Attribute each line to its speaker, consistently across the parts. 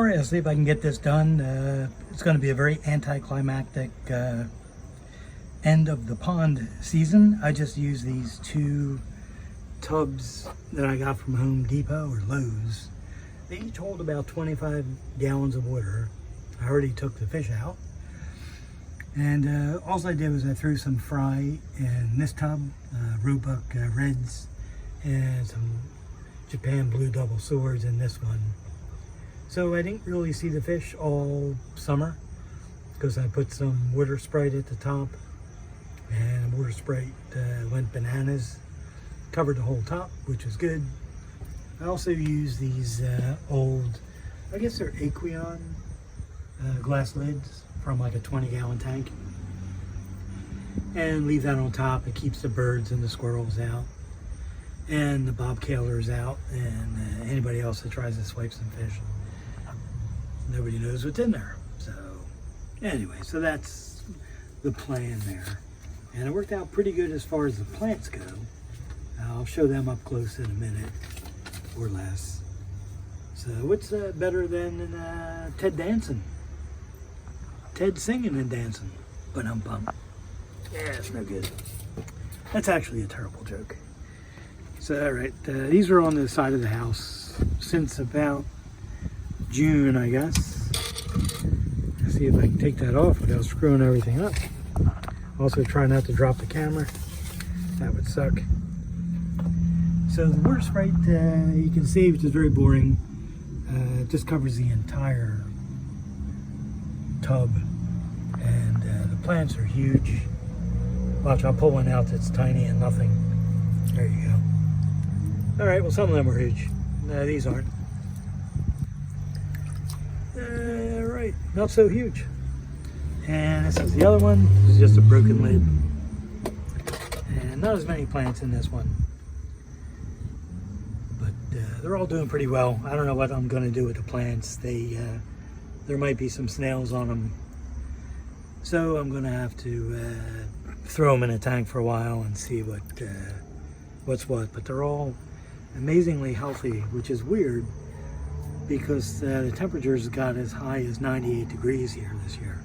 Speaker 1: All right, I'll see if I can get this done. It's going to be a very anticlimactic end of the pond season. I just used these 2 tubs that I got from Home Depot or Lowe's. They each hold about 25 gallons of water. I already took the fish out. And all I did was I threw some fry in this tub, roebuck reds, and some Japan blue double swords in this one. So I didn't really see the fish all summer because I put some water Sprite at the top, and water Sprite went bananas, covered the whole top, which was good. I also used these old, I guess they're Aqueon glass lids from like a 20-gallon tank, and leave that on top. It keeps the birds and the squirrels out, and the bobtailers out, and anybody else that tries to swipe some fish. Nobody knows what's in there. So anyway, so that's the plan there, and it worked out pretty good as far as the plants go. I'll show them up close in a minute or less. So what's better than Ted dancing? Ted singing and dancing. But I'm bummed. Yeah, it's no good. That's actually a terrible joke. So all right, these were on the side of the house since about June, I guess. Let's see if I can take that off without screwing everything up. Also try not to drop the camera. That would suck. So the water Sprite, you can see, which is very boring, just covers the entire tub, and the plants are huge. Watch, I'll pull one out that's tiny and nothing. There you go. All right, well, some of them are huge. These aren't. Right, not so huge. And this is the other one. This is just a broken lid. And not as many plants in this one. But they're all doing pretty well. I don't know what I'm going to do with the plants. There might be some snails on them. So I'm going to have to throw them in a tank for a while and see what's what. But they're all amazingly healthy, which is weird, because the temperatures got as high as 98 degrees here this year.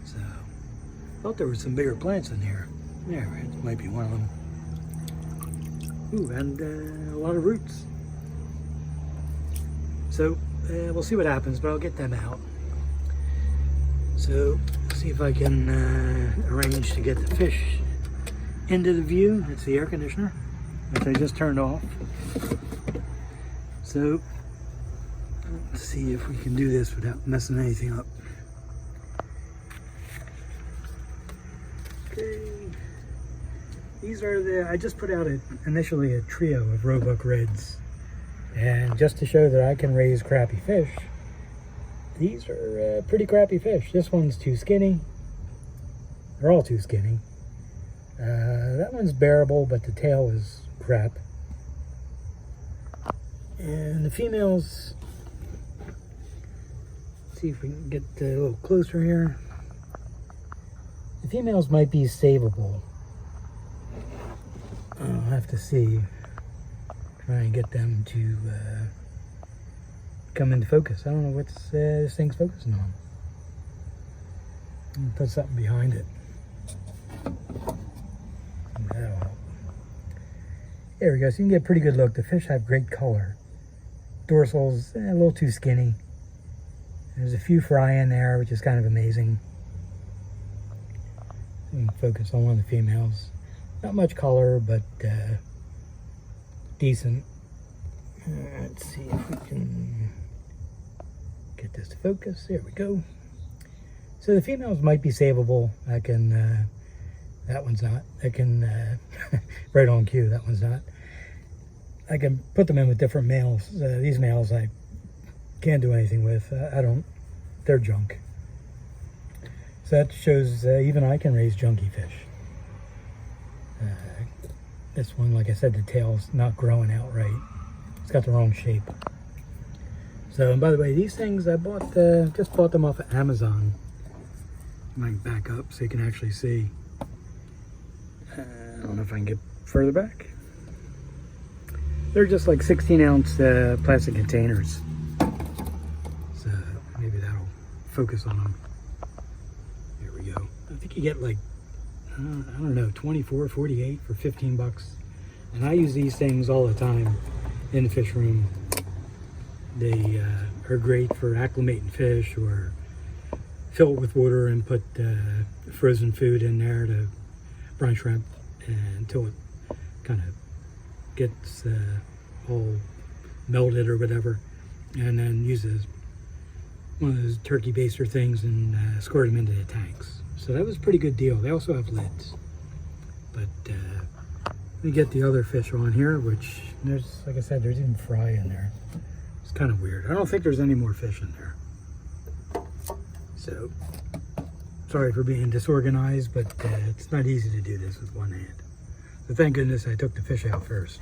Speaker 1: So I thought there were some bigger plants in here. Yeah, right, it might be one of them. Ooh, and a lot of roots. So we'll see what happens, but I'll get them out. So see if I can arrange to get the fish into the view. It's the air conditioner, which I just turned off. So let's see if we can do this without messing anything up. Okay. These are I just put out initially a trio of roebuck reds. And just to show that I can raise crappy fish, these are pretty crappy fish. This one's too skinny. They're all too skinny. That one's bearable, but the tail is crap. And the females, see if we can get a little closer here. The females might be savable. I'll have to see. Try and get them to come into focus. I don't know what this thing's focusing on. I'll put something behind it. That'll help. There we go. So you can get a pretty good look. The fish have great color. Dorsal's a little too skinny. There's a few fry in there, which is kind of amazing. Focus on one of the females. Not much color, but decent. Let's see if we can get this to focus. There we go. So the females might be savable. I can, that one's not. I can, right on cue, that one's not. I can put them in with different males. These males I can't do anything with. I don't, they're junk. So that shows even I can raise junky fish. This one, like I said, the tail's not growing out right. It's got the wrong shape. So, and by the way, these things I bought, just bought them off of Amazon. I might back up so you can actually see. I don't know if I can get further back. They're just like 16-ounce plastic containers. Maybe that'll focus on them. There we go. I think you get like, I don't know, 24, 48 for 15 bucks. And I use these things all the time in the fish room. They are great for acclimating fish, or fill it with water and put frozen food in there to brine shrimp until it kind of gets all melted or whatever, and then use one of those turkey baster things and squirt them into the tanks. So that was a pretty good deal. They also have lids. But let me get the other fish on here, which there's, like I said, there's even fry in there. It's kind of weird. I don't think there's any more fish in there. So, sorry for being disorganized, but it's not easy to do this with one hand. So thank goodness I took the fish out first.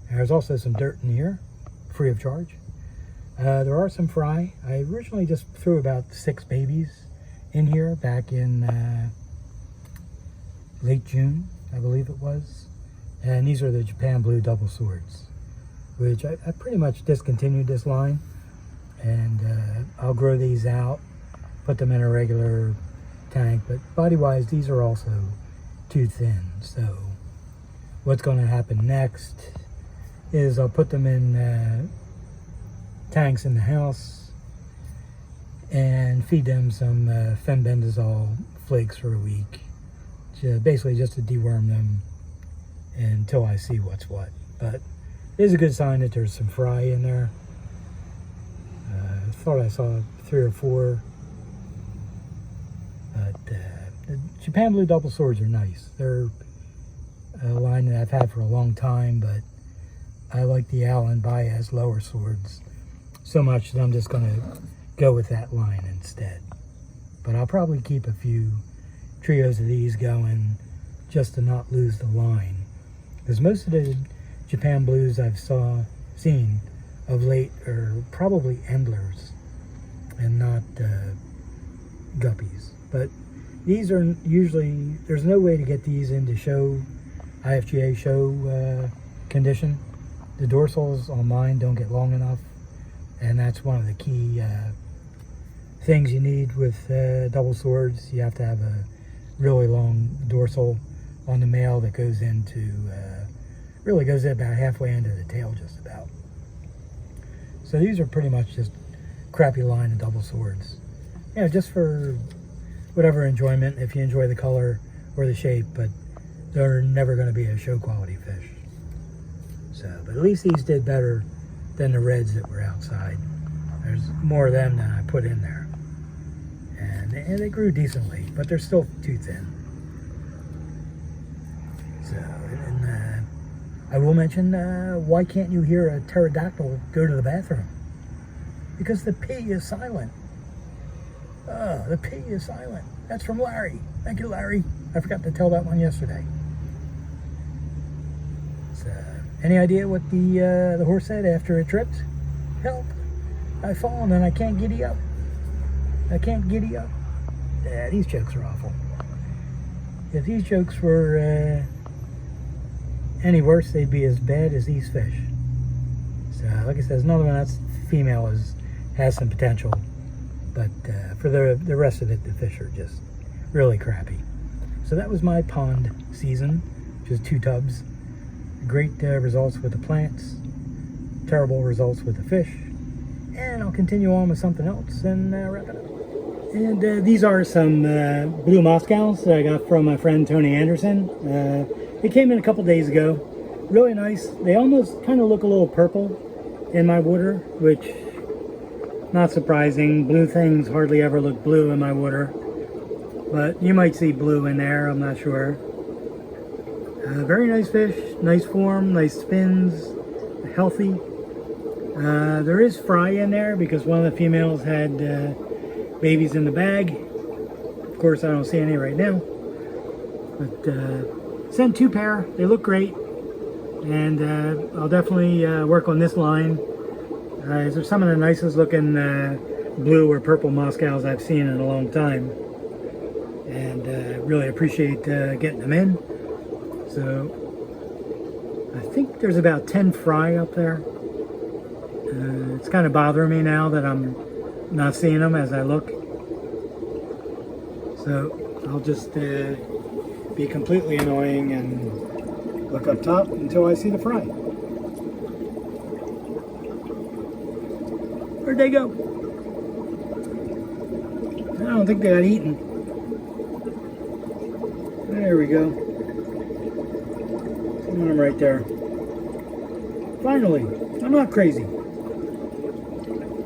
Speaker 1: There's also some dirt in here, free of charge. There are some fry. I originally just threw about 6 babies in here back in late June, I believe it was. And these are the Japan Blue double swords, which I pretty much discontinued this line. And I'll grow these out, put them in a regular tank. But body-wise, these are also too thin. So what's going to happen next is I'll put them in tanks in the house and feed them some fenbendazole flakes for a week, basically just to deworm them until I see what's what. But it is a good sign that there's some fry in there. I thought I saw 3 or 4, but the Japan Blue double swords are nice. They're a line that I've had for a long time, but I like the Allen Baez lower swords so much that I'm just going to go with that line instead. But I'll probably keep a few trios of these going just to not lose the line, because most of the Japan Blues I've seen of late are probably endlers and not guppies. But these are usually, there's no way to get these into IFGA show condition. The dorsals on mine don't get long enough, and that's one of the key things you need with double swords. You have to have a really long dorsal on the male that goes into, really goes about halfway into the tail just about. So these are pretty much just crappy line of double swords. Yeah, just for whatever enjoyment, if you enjoy the color or the shape, but they're never going to be a show quality fish. So, but at least these did better than the reds that were outside. There's more of them than I put in there. And they grew decently, but they're still too thin. So, and I will mention, why can't you hear a pterodactyl go to the bathroom? Because the P is silent. The P is silent. That's from Larry. Thank you, Larry. I forgot to tell that one yesterday. So, any idea what the horse said after it tripped? Help! I've fallen and I can't giddy up. I can't giddy up. Yeah, these jokes are awful. If these jokes were any worse, they'd be as bad as these fish. So, like I said, another one that's female has some potential, but for the rest of it, the fish are just really crappy. So that was my pond season, just 2 tubs. Great results with the plants, terrible results with the fish, and I'll continue on with something else and wrap it up. And these are some blue Moscows that I got from my friend Tony Anderson. They came in a couple days ago. Really nice. They almost kind of look a little purple in my water, which, not surprising. Blue things hardly ever look blue in my water. But you might see blue in there, I'm not sure. Very nice fish, nice form, nice spins, healthy. There is fry in there because one of the females had babies in the bag. Of course, I don't see any right now. But sent 2 pair. They look great. And I'll definitely work on this line. These are some of the nicest looking blue or purple Moscows I've seen in a long time. And really appreciate getting them in. So I think there's about 10 fry up there. It's kind of bothering me now that I'm not seeing them as I look. So I'll just be completely annoying and look up top until I see the fry. Where'd they go? I don't think they got eaten. There we go. One right there. Finally, I'm not crazy.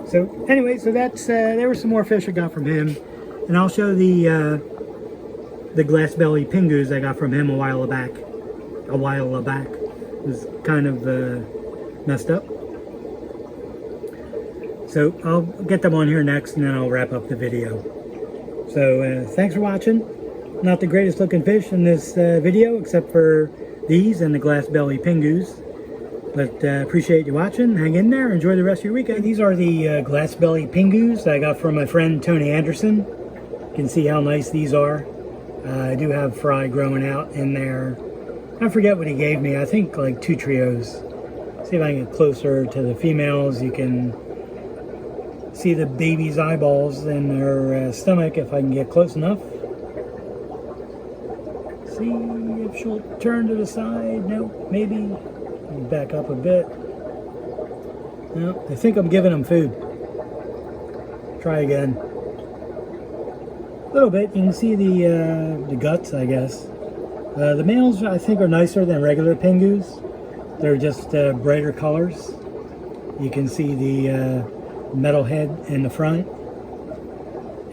Speaker 1: So anyway, so that's there were some more fish I got from him, and I'll show the glass belly pingus I got from him a while back. It was kind of messed up. So I'll get them on here next, and then I'll wrap up the video. So thanks for watching. Not the greatest looking fish in this video, except for these and the glass belly pingus. But appreciate you watching. Hang in there. Enjoy the rest of your weekend. These are the glass belly pingus I got from my friend Tony Anderson. You can see how nice these are. I do have fry growing out in there. I forget what he gave me. I think like 2 trios. See if I can get closer to the females. You can see the baby's eyeballs in her stomach if I can get close enough. See if she'll turn to the side. Nope, maybe. Back up a bit. No, I think I'm giving them food. Try again. A little bit. You can see the guts, I guess. The males, I think, are nicer than regular pingus. They're just brighter colors. You can see the metal head in the front,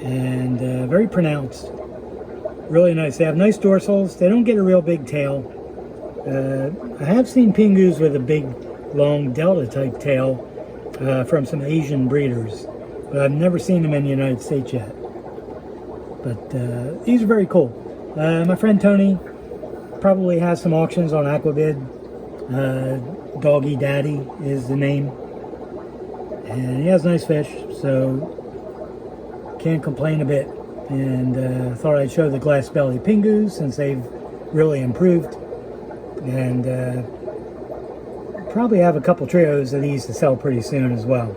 Speaker 1: and very pronounced. Really nice. They have nice dorsals. They don't get a real big tail. I have seen pingus with a big, long delta type tail from some Asian breeders, but I've never seen them in the United States yet. But these are very cool. My friend Tony probably has some auctions on Aquabid. Doggy Daddy is the name, and he has nice fish, so can't complain a bit. And thought I'd show the glass belly pingus since they've really improved. And probably have a couple trios of these to sell pretty soon as well.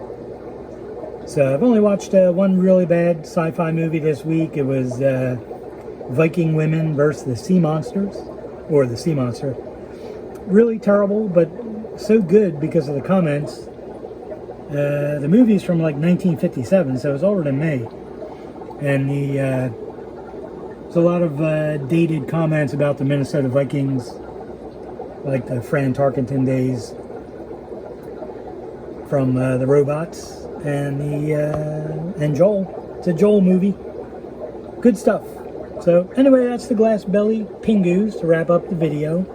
Speaker 1: So I've only watched one really bad sci-fi movie this week. It was Viking Women versus the Sea Monsters, or the Sea Monster. Really terrible, but so good because of the comments. The movie's from like 1957, so it's older than me. And there's a lot of dated comments about the Minnesota Vikings, like the Fran Tarkenton days from the Robots and and Joel. It's a Joel movie. Good stuff. So anyway, that's the glass belly pingus to wrap up the video.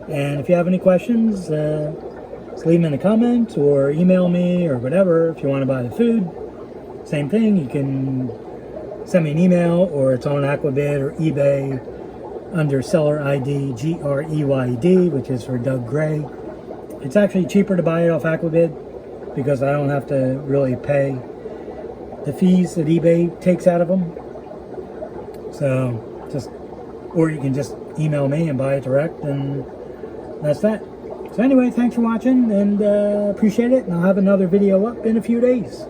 Speaker 1: And if you have any questions, just leave them in the comments or email me or whatever. If you want to buy the food, same thing. You can send me an email, or it's on Aquabid or eBay under seller ID GREYD, which is for Doug Gray. It's actually cheaper to buy it off Aquabid because I don't have to really pay the fees that eBay takes out of them. So or you can just email me and buy it direct, and that's that. So anyway, thanks for watching, and appreciate it, and I'll have another video up in a few days.